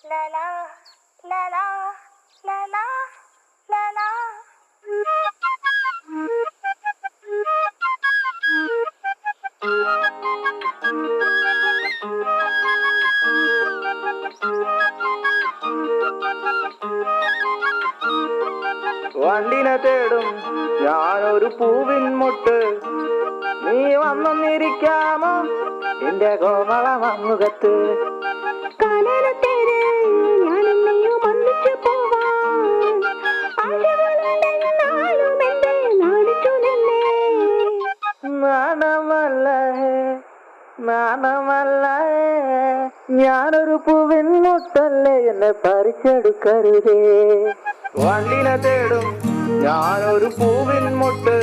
La la la la la la la la. വണ്ടിനെ തേടും ഞാനൊരു പൂവിൻ മുട്ട്, നീ വന്നൊന്നിരിക്കാമോ എന്റെ കോമള മമ്മുഖത്ത്. നാണമല്ലേ നാണമല്ലേ ഞാനൊരു പൂവിൻ മുട്ടല്ലേ, എന്നെ പറിച്ചെടുക്കരുതേ. വണ്ടിനെ തേടും ഞാനൊരു പൂവിൻ മുട്ട്,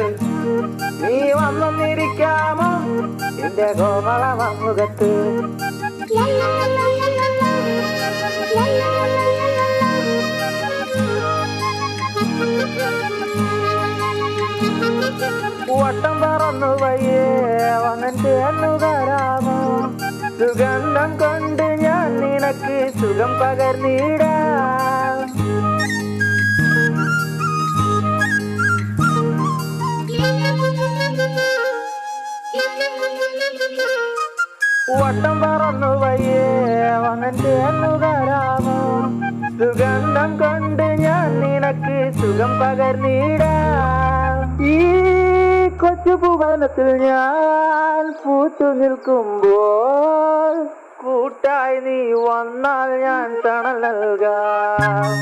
നീ വന്നൊന്നിരിക്കാമോ എന്റെ കോമള മമ്മുഖത്ത്. വട്ടം പറന്നു വയ്യേ വന്നൻ ചേർന്നുകാരാമോ, സുഗന്ധം കൊണ്ട് ഞാൻ നിനക്ക് സുഖം പകർന്നിടാം. വട്ടം പറന്നു വയ്യേ വന്നൻ ചേർന്നുകാരാമോ, സുഗന്ധം കൊണ്ട് ഞാൻ നിനക്ക് സുഖം പകർന്നിടാം. ഈ കൊച്ചു ഭുവനത്തിൽ ഞാൻ പൂത്തു നിൽക്കുമ്പോൾ കൂട്ടായി നീ വന്നാൽ ഞാൻ തണൽ നൽകാം.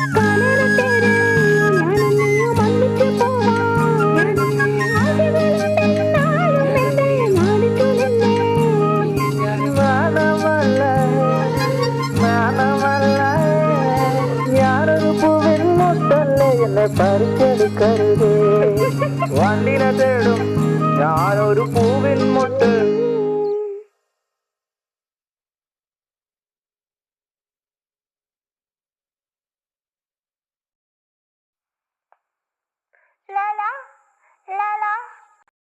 ഞാനൊരു പൂവിൻ മുട്ടല്ലേ, എന്നെ പറിച്ചെടുക്കരുതേ. വണ്ടിനെ തേടും ഞാനൊരു പൂവിൻ മുട്ട്. La la la la.